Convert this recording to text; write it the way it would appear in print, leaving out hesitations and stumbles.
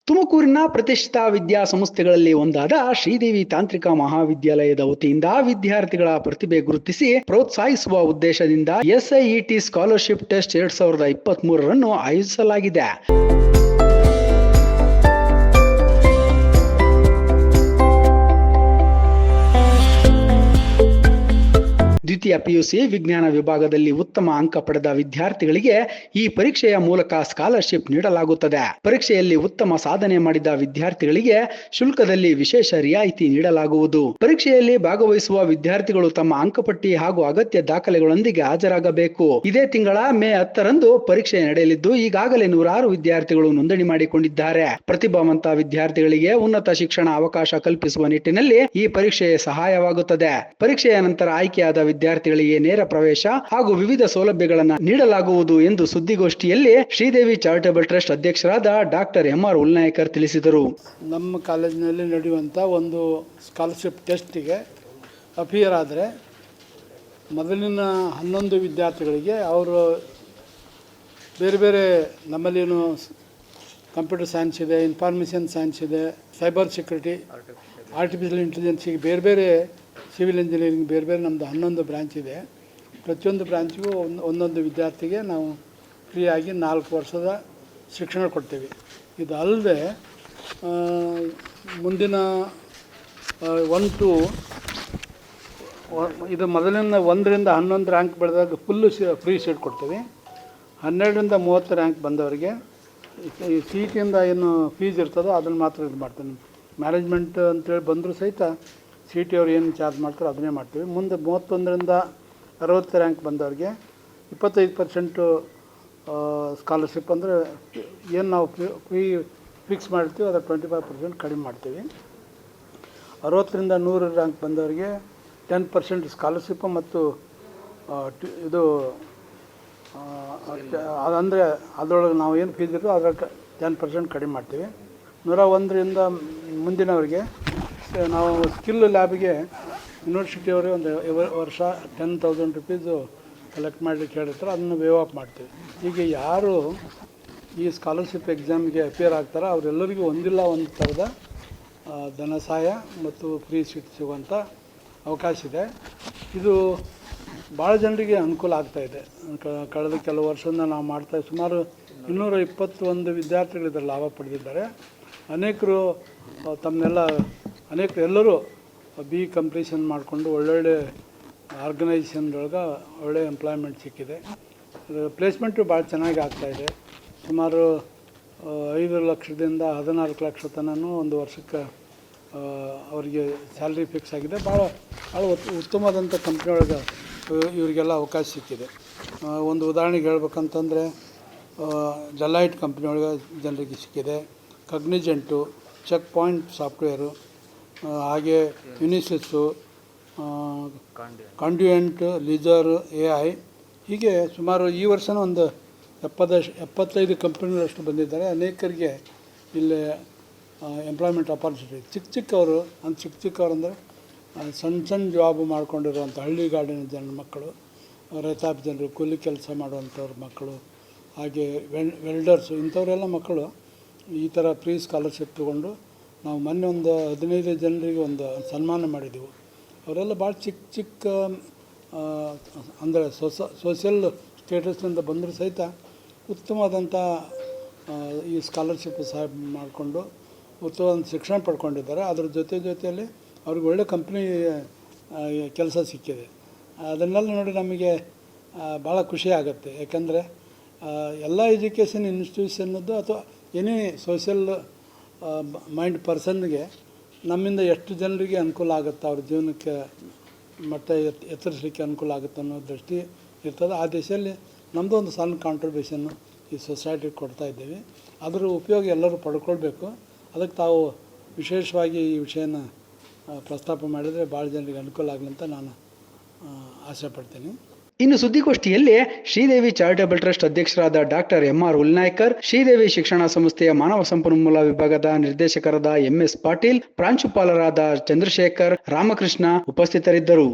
ತುಮಕೂರಿನ ಪ್ರತಿಷ್ಠಿತ ವಿದ್ಯಾಸಂಸ್ಥೆಗಳಲ್ಲಿ ಒಂದಾದ ಶ್ರೀದೇವಿ ತಾಂತ್ರಿಕ ಮಹಾವಿದ್ಯಾಲಯದ ವತಿಯಿಂದ ವಿದ್ಯಾರ್ಥಿಗಳ ಪ್ರತಿಭೆ ಗುರುತಿಸಿ ಪ್ರೋತ್ಸಾಹಿಸುವ ಉದ್ದೇಶದಿಂದ SIET ಸ್ಕಾಲರ್ಶಿಪ್ ಟೆಸ್ಟ್ 2023 ಆಯೋಜಿಸಲಾಗಿದೆ. ದ್ವಿತೀಯ PUC ವಿಜ್ಞಾನ ವಿಭಾಗದಲ್ಲಿ ಉತ್ತಮ ಅಂಕ ಪಡೆದ ವಿದ್ಯಾರ್ಥಿಗಳಿಗೆ ಈ ಪರೀಕ್ಷೆಯ ಮೂಲಕ ಸ್ಕಾಲರ್ಶಿಪ್ ನೀಡಲಾಗುತ್ತದೆ. ಪರೀಕ್ಷೆಯಲ್ಲಿ ಉತ್ತಮ ಸಾಧನೆ ಮಾಡಿದ ವಿದ್ಯಾರ್ಥಿಗಳಿಗೆ ಶುಲ್ಕದಲ್ಲಿ ವಿಶೇಷ ರಿಯಾಯಿತಿ ನೀಡಲಾಗುವುದು. ಪರೀಕ್ಷೆಯಲ್ಲಿ ಭಾಗವಹಿಸುವ ವಿದ್ಯಾರ್ಥಿಗಳು ತಮ್ಮ ಅಂಕಪಟ್ಟಿ ಹಾಗೂ ಅಗತ್ಯ ದಾಖಲೆಗಳೊಂದಿಗೆ ಹಾಜರಾಗಬೇಕು. ಇದೇ ತಿಂಗಳ ಮೇ 10ರಂದು ಪರೀಕ್ಷೆ ನಡೆಯಲಿದ್ದು ಈಗಾಗಲೇ 106 ವಿದ್ಯಾರ್ಥಿಗಳು ನೋಂದಣಿ ಮಾಡಿಕೊಂಡಿದ್ದಾರೆ. ಪ್ರತಿಭಾವಂತ ವಿದ್ಯಾರ್ಥಿಗಳಿಗೆ ಉನ್ನತ ಶಿಕ್ಷಣ ಅವಕಾಶ ಕಲ್ಪಿಸುವ ನಿಟ್ಟಿನಲ್ಲಿ ಈ ಪರೀಕ್ಷೆ ಸಹಾಯವಾಗುತ್ತದೆ. ಪರೀಕ್ಷೆಯ ನಂತರ ಆಯ್ಕೆಯಾದ ವಿದ್ಯಾರ್ಥಿಗಳಿಗೆ ನೇರ ಪ್ರವೇಶ ಹಾಗೂ ವಿವಿಧ ಸೌಲಭ್ಯಗಳನ್ನು ನೀಡಲಾಗುವುದು ಎಂದು ಸುದ್ದಿಗೋಷ್ಠಿಯಲ್ಲಿ ಶ್ರೀದೇವಿ ಚಾರಿಟಬಲ್ ಟ್ರಸ್ಟ್ ಅಧ್ಯಕ್ಷರಾದ ಡಾಕ್ಟರ್ MR ಉಲ್ನಾಯ್ಕರ್ ತಿಳಿಸಿದರು. ನಮ್ಮ ಕಾಲೇಜಿನಲ್ಲಿ ನಡೆಯುವಂಥ ಒಂದು ಸ್ಕಾಲರ್ಶಿಪ್ ಟೆಸ್ಟಿಗೆ ಅಪಿಯರ್ ಆದರೆ ಮೊದಲಿನ 11 ವಿದ್ಯಾರ್ಥಿಗಳಿಗೆ ಅವರು ಬೇರೆ ಬೇರೆ ನಮ್ಮಲ್ಲೇನು ಕಂಪ್ಯೂಟರ್ ಸೈನ್ಸ್ ಇದೆ, ಇನ್ಫಾರ್ಮೇಷನ್ ಸೈನ್ಸ್ ಇದೆ, ಸೈಬರ್ ಸೆಕ್ಯೂರಿಟಿ, ಆರ್ಟಿಫಿಷಿಯಲ್ ಇಂಟೆಲಿಜೆನ್ಸಿಗೆ ಬೇರೆ ಬೇರೆ, ಸಿವಿಲ್ ಇಂಜಿನಿಯರಿಂಗ್ ಬೇರೆ ಬೇರೆ ನಮ್ಮದು 11 ಬ್ರ್ಯಾಂಚ್ ಇದೆ. ಪ್ರತಿಯೊಂದು ಬ್ರ್ಯಾಂಚಿಗೂ ಒಂದೊಂದು ವಿದ್ಯಾರ್ಥಿಗೆ ನಾವು ಫ್ರೀಯಾಗಿ 4 ವರ್ಷದ ಶಿಕ್ಷಣ ಕೊಡ್ತೀವಿ. ಇದು ಅಲ್ಲದೆ ಮುಂದಿನ 1 to ಇದು ಮೊದಲಿನ 1ರಿಂದ 11 ರ್ಯಾಂಕ್ ಬೆಳೆದಾಗ ಫುಲ್ಲು ಫ್ರೀ ಸೀಟ್ ಕೊಡ್ತೀವಿ. 12ರಿಂದ 30 ರ್ಯಾಂಕ್ ಬಂದವರಿಗೆ ಈ CETಯಿಂದ ಏನು ಫೀಸ್ ಇರ್ತದೋ ಅದನ್ನು ಮಾತ್ರ ಇದು ಮಾಡ್ತೀವಿ. ಮ್ಯಾನೇಜ್ಮೆಂಟ್ ಅಂತೇಳಿ ಬಂದರೂ ಸಹಿತ CET ಅವ್ರು ಏನು ಚಾರ್ಜ್ ಮಾಡ್ತಾರೋ ಅದನ್ನೇ ಮಾಡ್ತೀವಿ. ಮುಂದೆ 31ರಿಂದ 60 ರ್ಯಾಂಕ್ ಬಂದವ್ರಿಗೆ 25% ಸ್ಕಾಲರ್ಶಿಪ್ ಅಂದರೆ ಏನು ನಾವು ಫೀ ಫಿಕ್ಸ್ ಮಾಡ್ತೀವಿ ಅದರ 25% ಕಡಿಮೆ ಮಾಡ್ತೀವಿ. 60ರಿಂದ 100 ರ್ಯಾಂಕ್ ಬಂದವರಿಗೆ 10% ಸ್ಕಾಲರ್ಶಿಪ್ ಮತ್ತು ಇದು ಅದಂದರೆ ಅದರೊಳಗೆ ನಾವು ಏನು ಫೀಸ್ ಇರ್ತೋ ಅದರ 10% ಕಡಿಮೆ ಮಾಡ್ತೀವಿ. 101ರಿಂದ ಮುಂದಿನವರಿಗೆ ನಾವು ಸ್ಕಿಲ್ ಲ್ಯಾಬ್ಗೆ ಯೂನಿವರ್ಸಿಟಿಯವರೇ ಒಂದು ವರ್ಷ 10,000 ರುಪೀಸು ಕಲೆಕ್ಟ್ ಮಾಡಲಿಕ್ಕೆ ಹೇಳಿರ್ತಾರೆ, ಅದನ್ನು ವೇವ್ ಆಫ್ ಮಾಡ್ತೀವಿ. ಹೀಗೆ ಯಾರು ಈ ಸ್ಕಾಲರ್ಶಿಪ್ ಎಕ್ಸಾಮ್ಗೆ ಅಪಿಯರ್ ಆಗ್ತಾರೋ ಅವರೆಲ್ಲರಿಗೂ ಒಂದಿಲ್ಲ ಒಂದು ಥರದ ಧನ ಸಹಾಯ ಮತ್ತು ಫ್ರೀ ಸೀಟ್ ಸಿಗುವಂಥ ಅವಕಾಶ ಇದೆ. ಇದು ಭಾಳ ಜನರಿಗೆ ಅನುಕೂಲ ಆಗ್ತಾಯಿದೆ. ಕಳೆದ ಕೆಲವು ವರ್ಷದಿಂದ ನಾವು ಮಾಡ್ತಾ ಸುಮಾರು 221 ವಿದ್ಯಾರ್ಥಿಗಳು ಇದರ ಲಾಭ ಪಡೆದಿದ್ದಾರೆ. ಅನೇಕರು ಎಲ್ಲರೂ BE ಕಂಪ್ಲೀಷನ್ ಮಾಡಿಕೊಂಡು ಒಳ್ಳೊಳ್ಳೆ ಆರ್ಗನೈಜೇಷನ್ದೊಳಗೆ ಒಳ್ಳೆ ಎಂಪ್ಲಾಯ್ಮೆಂಟ್ ಸಿಕ್ಕಿದೆ. ಪ್ಲೇಸ್ಮೆಂಟು ಭಾಳ ಚೆನ್ನಾಗಿ ಆಗ್ತಾಯಿದೆ. ಸುಮಾರು 5 ಲಕ್ಷದಿಂದ 14 ಲಕ್ಷ ತನಕ ಒಂದು ವರ್ಷಕ್ಕೆ ಅವರಿಗೆ ಸ್ಯಾಲ್ರಿ ಫಿಕ್ಸ್ ಆಗಿದೆ. ಭಾಳ ಉತ್ತಮವಾದಂಥ ಕಂಪ್ನಿಯೊಳಗೆ ಇವರಿಗೆಲ್ಲ ಅವಕಾಶ ಸಿಕ್ಕಿದೆ. ಒಂದು ಉದಾಹರಣೆಗೆ ಹೇಳ್ಬೇಕಂತಂದರೆ ಡೆಲಾಯ್ಟ್ ಕಂಪ್ನಿಯೊಳಗೆ ಜನರಿಗೆ ಸಿಕ್ಕಿದೆ, ಕಗ್ನಿಜೆಂಟು, ಚೆಕ್ ಪಾಯಿಂಟ್ ಸಾಫ್ಟ್ವೇರು, ಹಾಗೆ ಯುನಿಸಿಸ್ಸು, ಕಾಂಡ್ಯೂಯೆಂಟ್, ಲಿಜರ್, AI ಹೀಗೆ ಸುಮಾರು ಈ ವರ್ಷವೂ ಒಂದು 75 ಕಂಪ್ನಿಗಳಷ್ಟು ಬಂದಿದ್ದಾರೆ. ಅನೇಕರಿಗೆ ಇಲ್ಲಿ ಎಂಪ್ಲಾಯ್ಮೆಂಟ್ ಆಪರ್ಚುನಿಟಿ ಚಿಕ್ಕವರು ಅಂದರೆ ಸಣ್ಣ ಜಾಬ್ ಮಾಡ್ಕೊಂಡಿರುವಂಥ ಹಳ್ಳಿಗಾಡಿನ ಜನರ ಮಕ್ಕಳು, ರೈತಾಪಿ ಜನರು, ಕೂಲಿ ಕೆಲಸ ಮಾಡುವಂಥವ್ರ ಮಕ್ಕಳು, ಹಾಗೆ ವೆಲ್ಡರ್ಸು, ಇಂಥವರೆಲ್ಲ ಮಕ್ಕಳು ಈ ಥರ ಫ್ರೀ ಸ್ಕಾಲರ್ಶಿಪ್ ತೊಗೊಂಡು ನಾವು ಮೊನ್ನೆ ಒಂದು 15 ಜನರಿಗೆ ಒಂದು ಸನ್ಮಾನ ಮಾಡಿದ್ದೆವು. ಅವರೆಲ್ಲ ಭಾಳ ಚಿಕ್ಕ ಅಂದರೆ ಸೋಷಿಯಲ್ ಸ್ಟೇಟಸ್ನಿಂದ ಬಂದರೂ ಸಹಿತ ಉತ್ತಮವಾದಂಥ ಈ ಸ್ಕಾಲರ್ಶಿಪ್ ಸಹಾಯ ಮಾಡಿಕೊಂಡು ಉತ್ತಮವಾದ ಶಿಕ್ಷಣ ಪಡ್ಕೊಂಡಿದ್ದಾರೆ. ಅದರ ಜೊತೆಯಲ್ಲಿ ಅವ್ರಿಗೆ ಒಳ್ಳೆ ಕಂಪ್ನಿ ಕೆಲಸ ಸಿಕ್ಕಿದೆ. ಅದನ್ನೆಲ್ಲ ನೋಡಿ ನಮಗೆ ಭಾಳ ಖುಷಿ ಆಗುತ್ತೆ. ಯಾಕಂದರೆ ಎಲ್ಲ ಎಜುಕೇಷನ್ ಇನ್ಸ್ಟಿಟ್ಯೂಷನ್ನದ್ದು ಅಥವಾ ಎನಿ ಸೋಷಿಯಲ್ ಮೈಂಡ್ ಪರ್ಸನ್ಗೆ ನಮ್ಮಿಂದ ಎಷ್ಟು ಜನರಿಗೆ ಅನುಕೂಲ ಆಗುತ್ತೆ, ಅವ್ರ ಜೀವನಕ್ಕೆ ಮಟ್ಟ ಎತ್ತರಿಸಲಿಕ್ಕೆ ಅನುಕೂಲ ಆಗುತ್ತೆ ಅನ್ನೋ ದೃಷ್ಟಿ ಇರ್ತದೆ. ಆ ದಿಶೆಯಲ್ಲಿ ನಮ್ಮದು ಒಂದು ಸಣ್ಣ ಕಾಂಟ್ರಿಬ್ಯೂಷನ್ನು ಈ ಸೊಸೈಟಿಗೆ ಕೊಡ್ತಾಯಿದ್ದೇವೆ. ಅದರ ಉಪಯೋಗ ಎಲ್ಲರೂ ಪಡ್ಕೊಳ್ಬೇಕು. ಅದಕ್ಕೆ ತಾವು ವಿಶೇಷವಾಗಿ ಈ ವಿಷಯನ ಪ್ರಸ್ತಾಪ ಮಾಡಿದರೆ ಭಾಳ ಜನರಿಗೆ ಅನುಕೂಲ ಆಗಲಿ ಅಂತ ನಾನು ಆಸೆ ಪಡ್ತೀನಿ. ಇನ್ನು ಸುದ್ದಿಗೋಷ್ಠಿಯಲ್ಲಿ ಶ್ರೀದೇವಿ ಚಾರಿಟಬಲ್ ಟ್ರಸ್ಟ್ ಅಧ್ಯಕ್ಷರಾದ ಡಾಕ್ಟರ್ MR ಉಲ್ನಾಯ್ಕರ್, ಶ್ರೀದೇವಿ ಶಿಕ್ಷಣ ಸಂಸ್ಥೆಯ ಮಾನವ ಸಂಪನ್ಮೂಲ ವಿಭಾಗದ ನಿರ್ದೇಶಕರಾದ MS ಪಾಟೀಲ್, ಪ್ರಾಂಶುಪಾಲರಾದ ಚಂದ್ರಶೇಖರ್, ರಾಮಕೃಷ್ಣ ಉಪಸ್ಥಿತರಿದ್ದರು.